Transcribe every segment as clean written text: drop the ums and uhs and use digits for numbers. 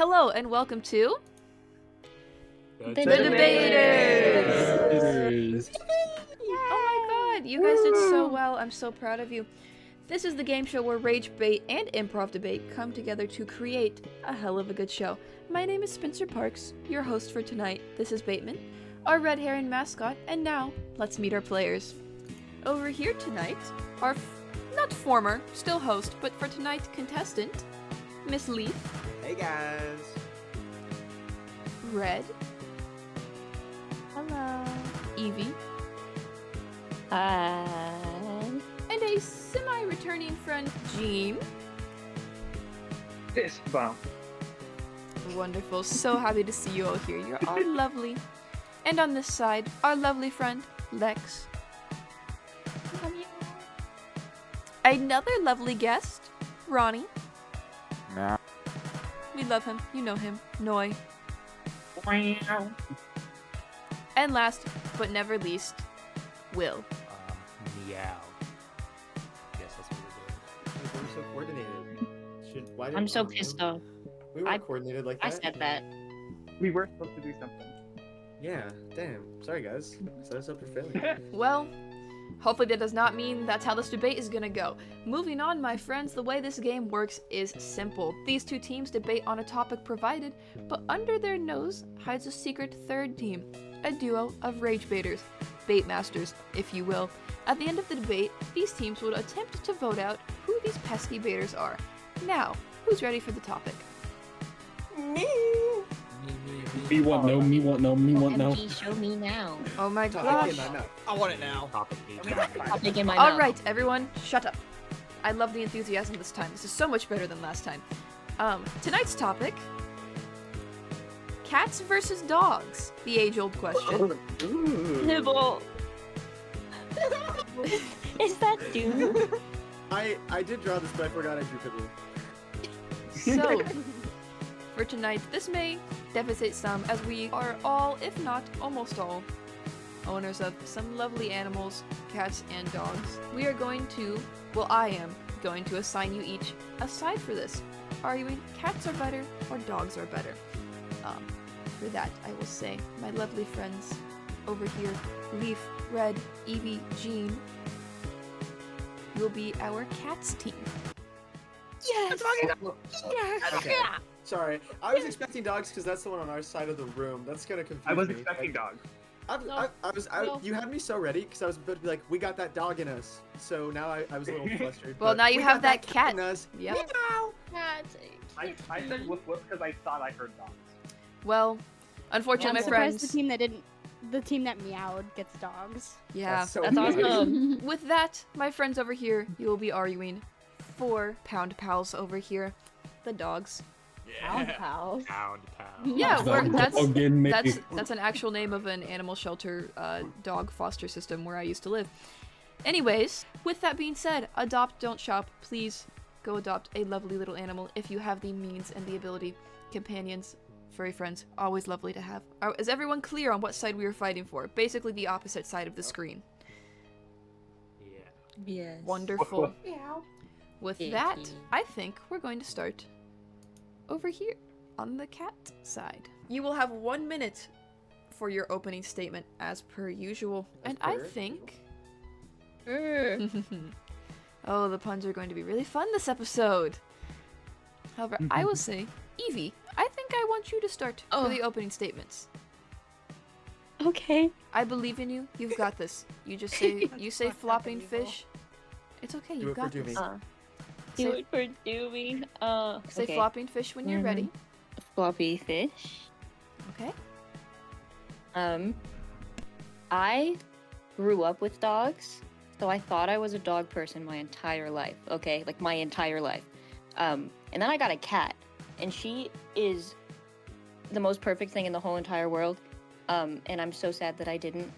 Hello and welcome to The DeBaiters! Oh my god, you guys did so well. I'm so proud of you. This is the game show where Ragebait and Improv Debate come together to create a hell of a good show. My name is Spencer Parks, your host for tonight. This is Bateman, our red herring mascot, and now let's meet our players. Over here tonight, our not former, still host, but for tonight contestant, Miss Leaf. Hey guys. Red. Hello. Evie. Hi. And a semi-returning friend, Jean. Fist bump. Wonderful. So happy to see you all here. You're all lovely. And on this side, our lovely friend, Lex. Love you. Another lovely guest, Ronnie. Nah. We love him. You know him. Noi. Wow. And last, but never least, Will. Meow. Yes, that's what we're doing. We're so coordinated. Why I'm so pissed off. We weren't coordinated like that. I said that. We were supposed to do something. Yeah, damn. Sorry guys. Set us up for failure. Well, hopefully that does not mean that's how this debate is gonna go. Moving on, my friends, the way this game works is simple. These two teams debate on a topic provided, but under their nose hides a secret third team, a duo of Ragebaiters, bait masters, if you will. At the end of the debate, these teams would attempt to vote out who these pesky baiters are. Now, who's ready for the topic? Me. Me want no, me want no, me want no. MP, show me now. Oh my Topic gosh. in my mouth. I want it now. Topic. Topic in my mouth. Alright, everyone, shut up. I love the enthusiasm this time. This is so much better than last time. Tonight's topic, cats versus dogs. The age-old question. Ooh. Nibble. Is that Doom? I did draw this, but I forgot I drew Pibble. So, for tonight, this may devastate some, as we are all, if not almost all, owners of some lovely animals, cats and dogs. We are going to, well, I am going to assign you each a side for this, arguing cats are better or dogs are better. For that, I will say, my lovely friends over here, Leaf, Red, Evie, Jean, will be our cats team. Yes. Okay. Sorry, I was expecting dogs because that's the one on our side of the room. That's gonna confuse me. I was expecting dogs. You had me so ready because I was about to be like, we got that dog in us. So now I was a little flustered. Well, but now you we have got that cat. in us. Yep. Meow. I said woof woof because I thought I heard dogs. Well, unfortunately, I'm my surprised friends. the team that meowed gets dogs. Yeah. That's so That's funny. awesome. With that, my friends over here, you will be arguing 4 pound pals over here, the dogs. Pound pals. Pound. Yeah, Again, that's an actual name of an animal shelter dog foster system where I used to live. Anyways, with that being said, adopt, don't shop. Please go adopt a lovely little animal if you have the means and the ability. Companions, furry friends, always lovely to have. Is everyone clear on what side we were fighting for? Basically the opposite side of the screen. Yeah. Yes. Wonderful. Meow. With Thank that, you. I think we're going to start over here on the cat side. You will have 1 minute for your opening statement as per usual. As And I per think... Mm. Oh, the puns are going to be really fun this episode. However, I will say, Evie, I think I want you to start Oh. for the opening statements. Okay. I believe in you. You've got this. You just say, you say flopping fish. It's okay, Do you've it for got Doomie. this. Do Say, it for Doomy. say Okay. flopping fish when you're ready. Floppy fish. Okay? I grew up with dogs, so I thought I was a dog person my entire life. Okay, like my entire life. And then I got a cat, and she is the most perfect thing in the whole entire world. And I'm so sad that I didn't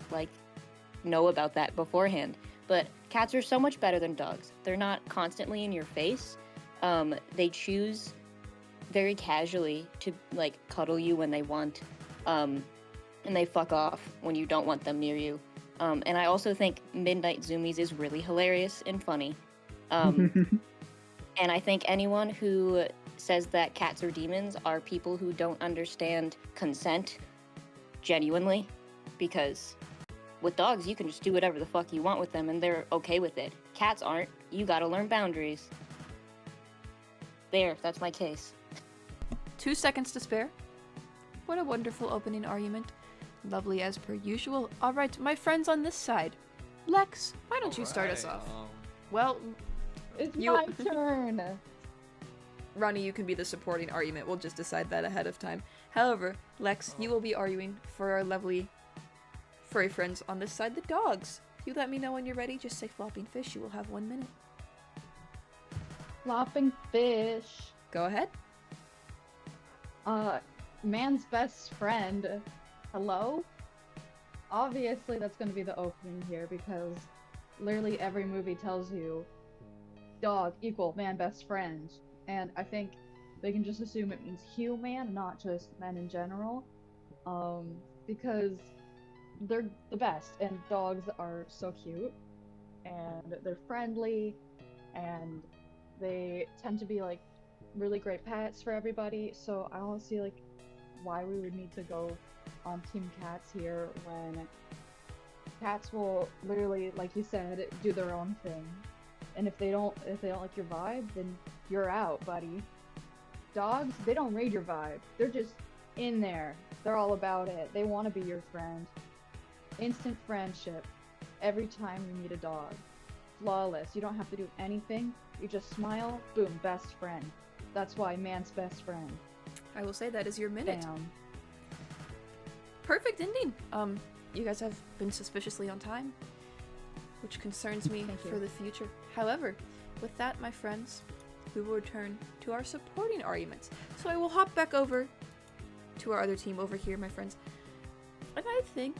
know about that beforehand. But cats are so much better than dogs. They're not constantly in your face. They choose very casually to cuddle you when they want. And they fuck off when you don't want them near you. And I also think Midnight Zoomies is really hilarious and funny. And I think anyone who says that cats are demons are people who don't understand consent genuinely, because with dogs, you can just do whatever the fuck you want with them and they're okay with it. Cats aren't. You gotta learn boundaries. There, that's my case. 2 seconds to spare. What a wonderful opening argument. Lovely as per usual. Alright, my friends on this side. Lex, why don't you start us off? Well, It's You- my turn. Ronnie, you can be the supporting argument. We'll just decide that ahead of time. However, Lex, you will be arguing for our lovely furry friends on this side, the dogs. You let me know when you're ready. Just say flopping fish. You will have 1 minute. Flopping fish. Go ahead. Man's best friend. Hello? Obviously, that's going to be the opening here because literally every movie tells you dog equal man best friend. And I think they can just assume it means human, not just men in general. Because they're the best, and dogs are so cute, and they're friendly, and they tend to be like really great pets for everybody. So I don't see like why we would need to go on Team Cats here when cats will literally, like you said, do their own thing. And if they don't like your vibe, then you're out, buddy. Dogs, they don't read your vibe. They're just in there. They're all about it. They want to be your friend. Instant friendship every time you meet a dog. Flawless. You don't have to do anything. You just smile, boom, best friend. That's why man's best friend. I will say that is your minute. Bam. Perfect ending. You guys have been suspiciously on time, which concerns me Thank you. for the future. However, with that, my friends, we will return to our supporting arguments. So I will hop back over to our other team over here, my friends. And I think,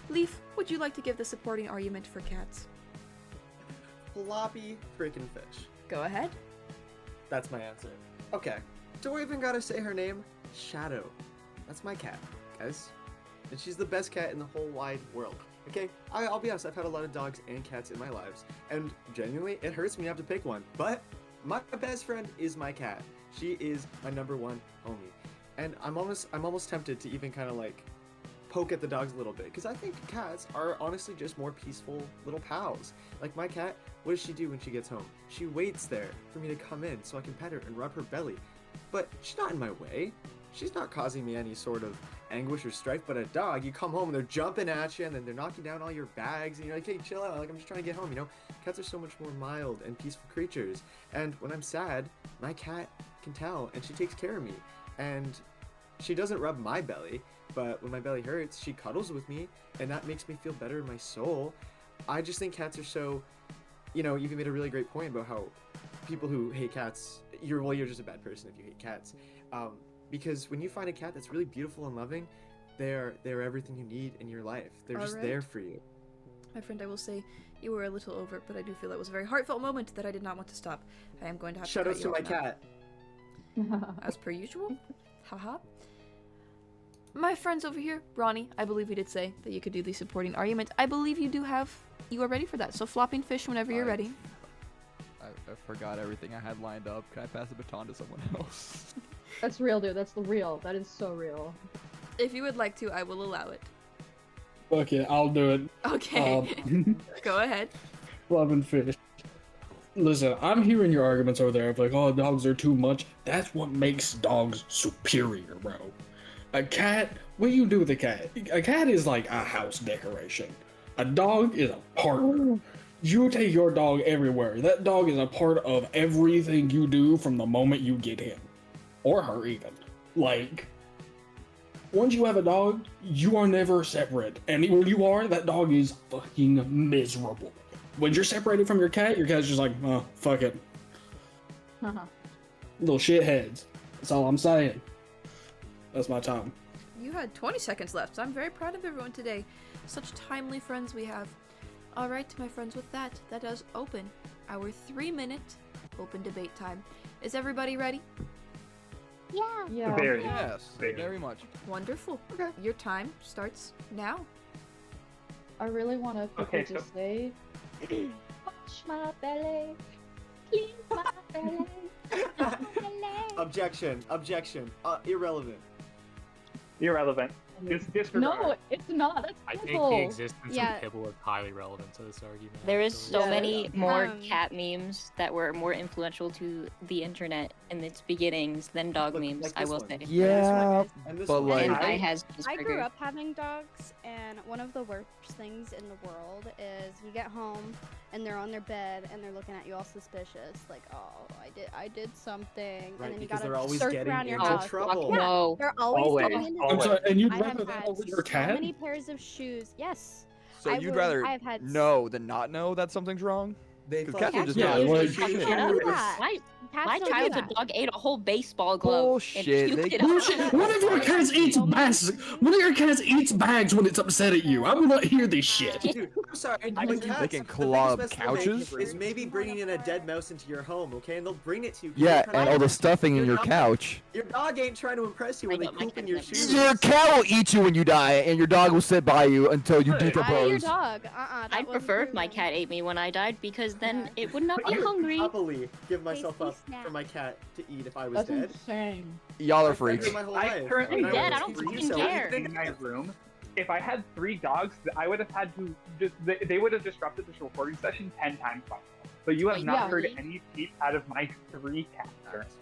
Leaf, would you like to give the supporting argument for cats? Floppy freaking fish. Go ahead. That's my answer. Okay. Do I even gotta say her name? Shadow. That's my cat, guys. And she's the best cat in the whole wide world. Okay? I'll be honest, I've had a lot of dogs and cats in my lives. And genuinely, it hurts me to have to pick one. But my best friend is my cat. She is my number one homie. And I'm almost tempted to even kind of like poke at the dogs a little bit, because I think cats are honestly just more peaceful little pals. Like my cat, what does she do when she gets home? She waits there for me to come in so I can pet her and rub her belly. But she's not in my way. She's not causing me any sort of anguish or strife. But a dog, you come home and they're jumping at you and then they're knocking down all your bags and you're like, hey, chill out, like I'm just trying to get home, you know? Cats are so much more mild and peaceful creatures. And when I'm sad, my cat can tell and she takes care of me. And she doesn't rub my belly, but when my belly hurts, she cuddles with me, and that makes me feel better in my soul. I just think cats are so, you know, you made a really great point about how people who hate cats, you're just a bad person if you hate cats. Because when you find a cat that's really beautiful and loving, they're everything you need in your life. They're just there for you. My friend, I will say you were a little over, but I do feel that was a very heartfelt moment that I did not want to stop. I am going to have Shout to out cut to you my off now. cat. As per usual. Haha. My friends over here, Ronnie, I believe you did say that you could do the supporting argument. I believe you are ready for that. So flopping fish whenever you're ready. I forgot everything I had lined up. Can I pass the baton to someone else? That's real, dude. That's the real. That is so real. If you would like to, I will allow it. Fuck it, I'll do it. Okay. Go ahead. Flopping fish. Listen, I'm hearing your arguments over there of like, oh, dogs are too much. That's what makes dogs superior, bro. A cat, what do you do with a cat? A cat is like a house decoration. A dog is a partner. You take your dog everywhere. That dog is a part of everything you do from the moment you get him. Or her even. Like, once you have a dog, you are never separate. And when you are, that dog is fucking miserable. When you're separated from your cat's just like, oh, fuck it. Little shitheads. That's all I'm saying. That's my time. You had 20 seconds left. I'm very proud of everyone today. Such timely friends we have. Alright, my friends, with that does open our 3-minute open debate time. Is everybody ready? Yeah. Very. Yes, Very. very much. Wonderful. Okay. Your time starts now. I really want to quickly Okay, so- just say, wash my belly, clean my Objection. Irrelevant. Irrelevant. Disregard. No, it's not. That's I think Kibble. the existence Yeah. of Kibble is highly relevant to this argument. There is actually. so many more Um, cat memes that were more influential to the internet in its beginnings than dog Look, memes, like I this will one. say. Yeah, And this but one. like, And I- I has I grew Asperger. up having dogs, and one of the worst things in the world is you get home and they're on their bed and they're looking at you all suspicious, like, oh, I did something, and Right, then you because gotta they're always search getting around your into house. trouble. Yeah, No. they're always Always. getting into I'm trouble. sorry, and you'd I rather have that had over your so cat? many pairs of shoes. Yes. so I you'd would- rather I've had know than not know that something's wrong? They 'Cause fucking cats are just Yeah, not like- shit. Shut up. Yeah. My, Cats my don't do childhood that. dog ate a whole baseball glove. Bullshit, And they- puked it Bullshit. out. One of your cats eats bags. One of your cats eats bags when it's upset at you. I will not hear this shit. Dude, I'm sorry. I but think cats, they can the claw up biggest mess they'll make couches. is maybe bringing in a dead mouse into your home, okay? And they'll bring it to you. 'cause Yeah, they're trying and to all the impress you. stuffing in your dog- couch. Your dog ain't trying to impress you when I they know, my poop in cat your never shoes. Your cat will eat you when you die, and your dog will sit by you until you Hey, Your decompose. dog. I'd prefer if my cat ate me when I died because then it would not be I would hungry. happily give myself Tasty up snack. for my cat to eat if I was That's dead. insane. Y'all are I've been freaks. here my whole I life. currently and I'm dead, was I don't free, fucking so care. even in my if- room. If I had 3 dogs, I would have had to they would have disrupted this recording session 10 times by now. So you have Wait, not yeah. heard any peep out of my 3 cats.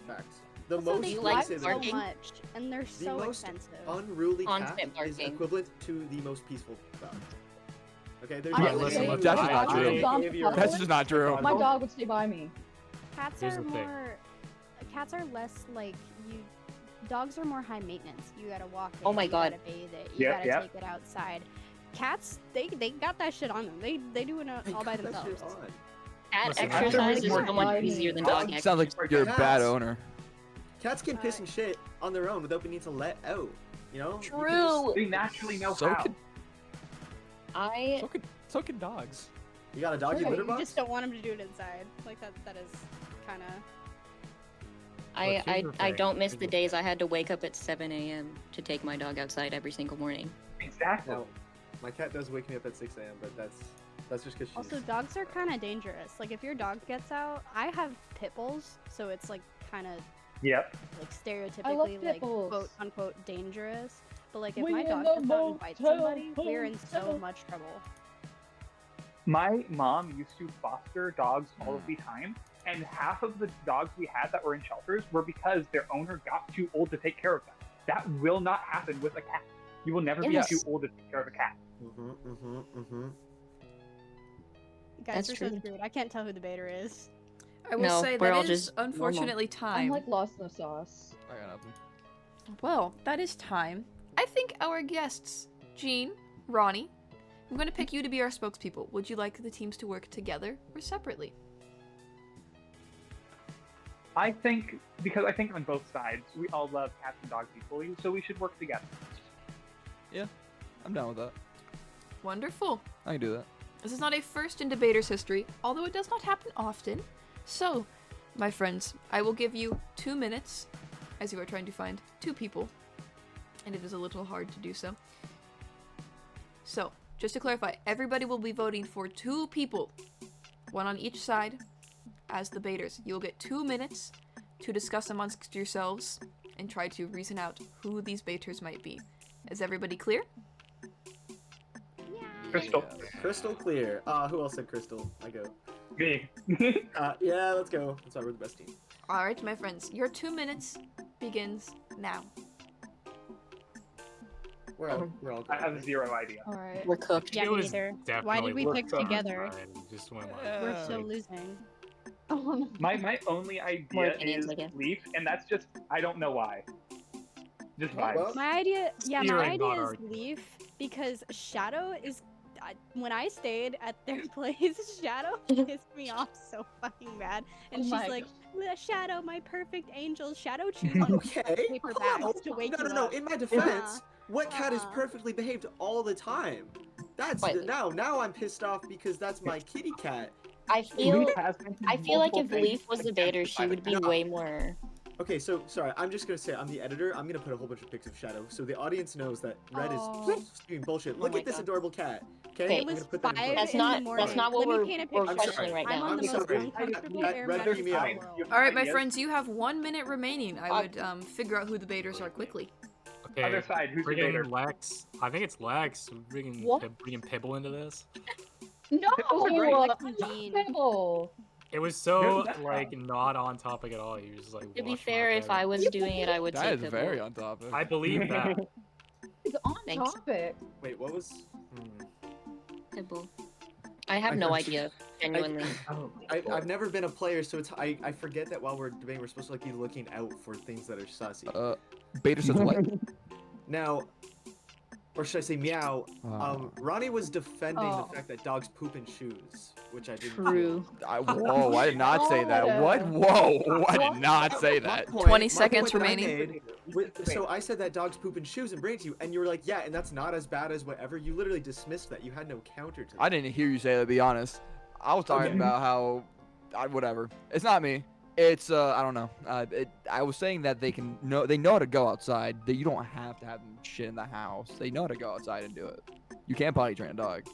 Facts. The Also, most they you like like basic- so barking? much, and they're the so most expensive. unruly cat Constant is barking. equivalent to the most peaceful dog. Okay, there's I Yeah, no would listen, say way- that's just not my true. dog- That's just not true. My dog would stay by me. Cats Here's are the thing. more. Cats are less like you. Dogs are more high maintenance. You gotta walk it. Oh my you God. gotta bathe it. You Yep, gotta yep. take it outside. Cats, they got that shit on them. They do it They all by got that shit themselves. on. Cat Listen, exercise is more so much driving. easier than That dog That exercise. sounds like you're a bad Cats. owner. Cats can piss and shit on their own without being to let out. You know? You can True. They naturally know So how. can I so can dogs. You got a doggy True. litter You box? just don't want them to do it inside. Like that is kind of. Look, here's the I thing. don't miss Here's the the days I had to wake up at 7 a.m. to take my dog outside every single morning. Exactly. No, my cat does wake me up at 6 a.m., but that's just because she's... Also, dogs are kind of dangerous. Like if your dog gets out, I have pit bulls, so it's like kind of Yep. like I love stereotypically pit like bulls. quote unquote dangerous. But like if We my in dog the gets out and bites somebody, motel, we're in so motel. much trouble. My mom used to foster dogs all of the time, and half of the dogs we had that were in shelters were because their owner got too old to take care of them. That will not happen with a cat. You will never Yes. be too old to take care of a cat. You guys That's are so true. screwed. I can't tell who the baiter is. I will No, say we're all that is just normal. unfortunately I'm time. like lost in the sauce. I got nothing. Well, that is time. I think our guests, Jean, Ronnie, I'm going to pick you to be our spokespeople. Would you like the teams to work together or separately? I think on both sides we all love cats and dogs equally, so we should work together. I'm down with that. Wonderful. I can do that. This is not a first in Debater's history, although it does not happen often. So, my friends, I will give you 2 minutes as you are trying to find 2 people, and it is a little hard to do so. So, just to clarify, everybody will be voting for 2 people, 1 on each side, as the baiters. You'll get 2 minutes to discuss amongst yourselves and try to reason out who these baiters might be. Is everybody clear? Crystal. Crystal clear. Who else said crystal? I go. Me. Yeah, let's go. That's why we're the best team. Alright, my friends, your 2 minutes begins now. We're all good. I have 0 idea. Alright. We're cooked. Yeah, It me was neither. Why definitely did we worth pick the together? time, Just went We're still losing. My only More idea opinions, is I guess. Leaf, and that's just I don't know why. Just Oh, vibes. well. My idea, yeah, my Steering, idea not is arguing. Leaf because Shadow is. When I stayed at their place, Shadow pissed me off so fucking bad, and Oh she's my like, Shadow, my perfect angel. Shadow chews on Okay. paper hello. bags to wake no, you no, no. up. In my defense, what cat is Uh-huh. perfectly behaved all the time? That's Wait. now I'm pissed off because that's my kitty cat. I feel Leaf has been through I feel like if multiple Leaf things was the against baiter, she the would be No. way more. Okay, so sorry, I'm just gonna say I'm the editor. I'm gonna put a whole bunch of pics of Shadow so the audience knows that Red Aw. is spewing bullshit. Oh Look my at this God. adorable cat. Okay, It was I'm gonna put that in 5 place. That's in not- the morning. that's not what Let we're- me paint a we're picture. questioning right I'm now. on the I'm most sorry. uncomfortable Red, air Red, mattress hear me in out. the world. All right, my Ideas? friends, you have 1 minute remaining. I would figure out who the baiters are quickly. Okay. Other side, who's your bringing baiter? Lex. I think it's Lex. Bringing What? bringing Pibble into this. No! Pickles are great. I Lex and love Jean. Pibble. It was so That's like fine. not on topic at all. You just like. To be washed fair, my if bed. I was doing it, I would That say is Pibble. very on topic. I believe that. It's on Thanks. topic. Wait, what was? Pibble. I have I no got- idea, genuinely. Oh, I've never been a player, so it's I forget that while we're debating, we're supposed to like be looking out for things that are sussy. Baiter says what? Now, or should I say meow? Oh. Ronnie was defending Oh. the fact that dogs poop in shoes, which I didn't. True. Whoa, I did not say that. What? Whoa, I did not say that. 20 My seconds point that I remaining. made so I said that dogs poop in shoes and bring it to you, and you were like, yeah, and that's not as bad as whatever. You literally dismissed that. You had no counter to that. I didn't hear you say that, to be honest. I was talking Okay. about how, whatever. It's not me. It's I don't know. I was saying that they know how to go outside. That you don't have to have them shit in the house. They know how to go outside and do it. You can't potty train a dog.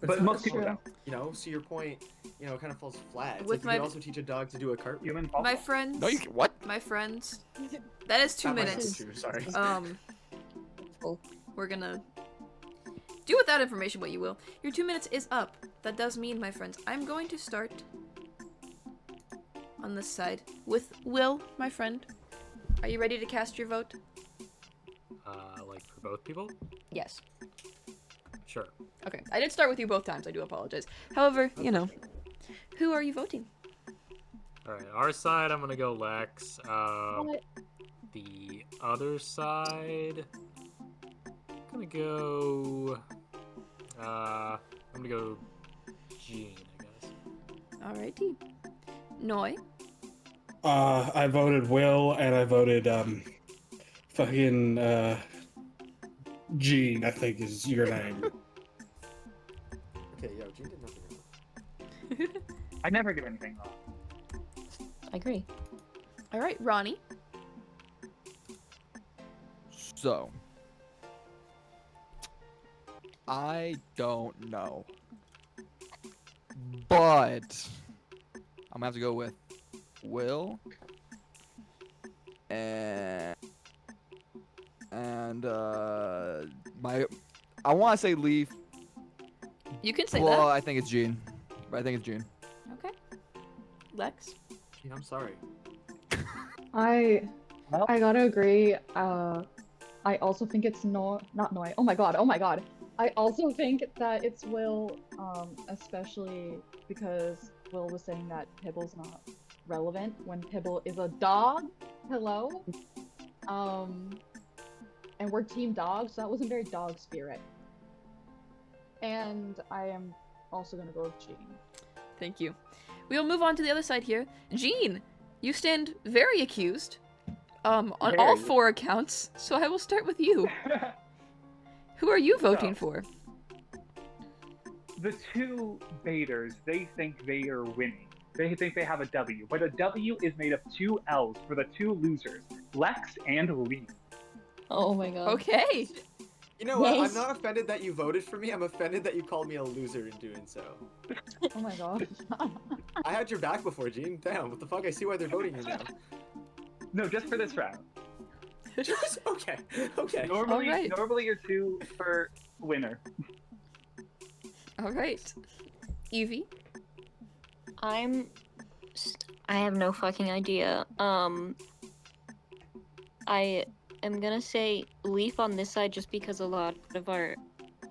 But most people True. don't. You know, so your point, kind of falls flat. It's With like you my- could also teach a dog to do a cartwheel. Human My follow. friends. No, what? My friends. That is 2 Not my minutes. shoe, sorry. We're gonna do with that information what you will. Your 2 minutes is up. That does mean, my friends, I'm going to start on this side with Will, my friend. Are you ready to cast your vote? Like for both people. Yes. Sure. Okay. I did start with you both times. I do apologize. However, who are you voting? All right. Our side, I'm gonna go Lex. What? The other side, I'm gonna go. I'm gonna go Jean, I guess. Alrighty. Noi. I voted Will, and I voted fucking Gene, I think is your name. Okay, yo, Gene did nothing wrong. I never do anything wrong. I agree. Alright, Ronnie. So, I don't know, but I'm gonna have to go with Will and I want to say Leaf. You can say Well, that. I think it's Gene. But I think it's Gene. Okay. Lex. Gene, I'm sorry. I Well- gotta agree. I also think it's not Noi. Oh my god. I also think that it's Will, especially because Will was saying that Pibble's not relevant when Pibble is a dog. Hello? And we're team dogs, so that wasn't very dog spirit. And I am also gonna go with Jean. Thank you. We'll move on to the other side here. Jean, you stand very accused. On all Very. 4 accounts, so I will start with you. Who are you voting So- for? The two baiters, they think they are winning. They think they have a W, but a W is made of 2 L's for the 2 losers, Lex and Leaf. Oh my god. Okay. You know what? Yes. I'm not offended that you voted for me. I'm offended that you called me a loser in doing so. Oh my god. I had your back before, Gene. Damn, what the fuck? I see why they're voting you now. No, just for this round. Just, okay. Normally, Alright. normally you're 2 for winner. All right. Evie. I have no fucking idea. I am gonna say Leaf on this side just because a lot of our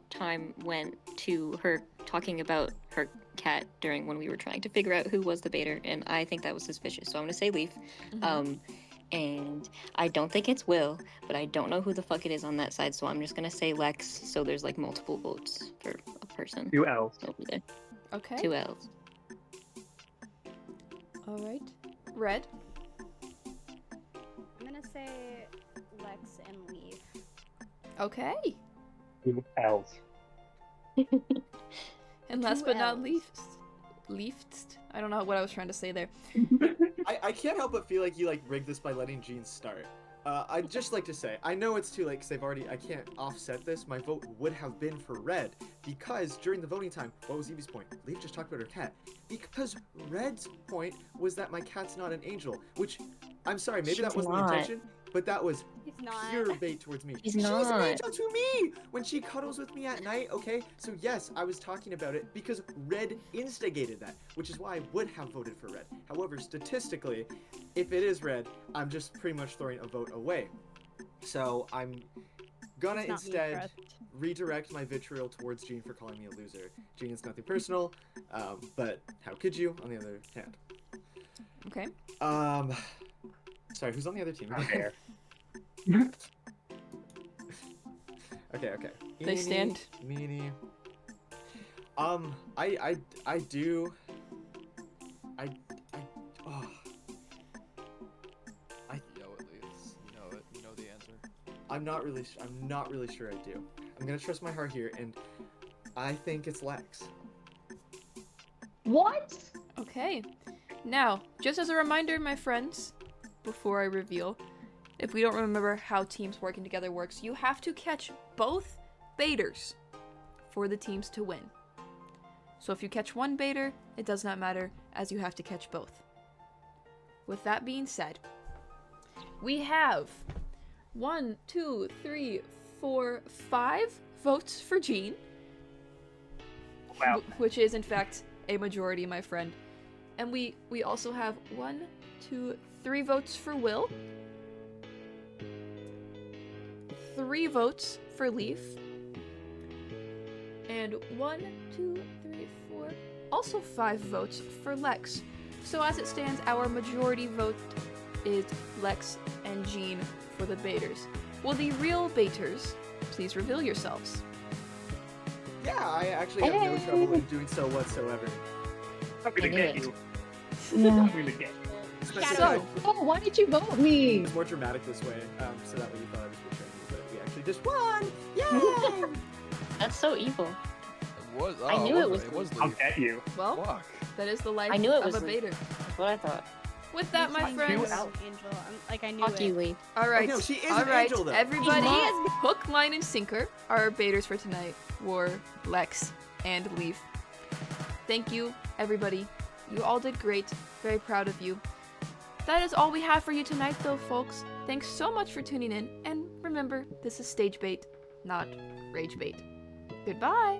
time went to her talking about her cat during when we were trying to figure out who was the baiter, and I think that was suspicious. So I'm gonna say Leaf. And I don't think it's Will, but I don't know who the fuck it is on that side, so I'm just gonna say Lex. So there's like multiple votes for a person 2 L's. over there. Okay. 2 L's. All right. Red. I'm gonna say Lex and Leaf. Okay. 2 L's. And last 2 but not Ls. least, I don't know what I was trying to say there. I can't help but feel like you rigged this by letting Gene start. I'd just like to say, I know it's too late because I can't offset this. My vote would have been for Red because during the voting time, what was Evie's point? Leaf just talked about her cat. Because Red's point was that my cat's not an angel, which, I'm sorry, maybe that She's wasn't not. the intention, but that was He's not. pure bait towards me. He's She's an not. angel to me when she cuddles with me at night, okay? So yes, I was talking about it because Red instigated that, which is why I would have voted for Red. However, statistically, if it is Red, I'm just pretty much throwing a vote away. So I'm gonna It's not me, instead Fred. redirect my vitriol towards Jean for calling me a loser. Jean, it's nothing personal, but how could you, on the other hand? Okay. Sorry, who's on the other team? There. Okay. They stand. Meanie. I do. Oh. You know it, Leaf. You know it. You know the answer. I'm not really sure I do. I'm gonna trust my heart here, and I think it's Lex. What? Okay. Now, just as a reminder, my friends, before I reveal, if we don't remember how teams working together works, you have to catch both baiters for the teams to win. So if you catch one baiter, it does not matter, as you have to catch both. With that being said, we have 1, 2, 3, 4, 5 votes for Jean, Wow. which is in fact a majority, my friend. And we also have 1, 2, 3 votes for Will, 3 votes for Leaf, and 1, 2, 3, 4, also 5 votes for Lex. So as it stands, our majority vote is Lex and Jean for the baiters. Will the real baiters please reveal yourselves? Yeah, I actually have no trouble in doing so whatsoever. I'm gonna I knew get it. you. Yeah. I'm gonna get you. Especially So- if Oh, why did you vote me? it's more dramatic this way, so that way you thought I was betraying you, but we actually just won! Yay! That's so evil. It was. I knew it was It was I'll Leaf. get you. Well, Fuck. that is the life I knew it of was a Leaf. baiter. That's what I thought. With that, my He's friends. an angel. I knew Fuck it. you, Lee. All right. no, she is all an right, angel, though. everybody. He is. Hook, line, and sinker. Our baiters for tonight were Lex and Leaf. Thank you, everybody. You all did great. Very proud of you. That is all we have for you tonight, though, folks. Thanks so much for tuning in. And remember, this is stage bait, not rage bait. Goodbye.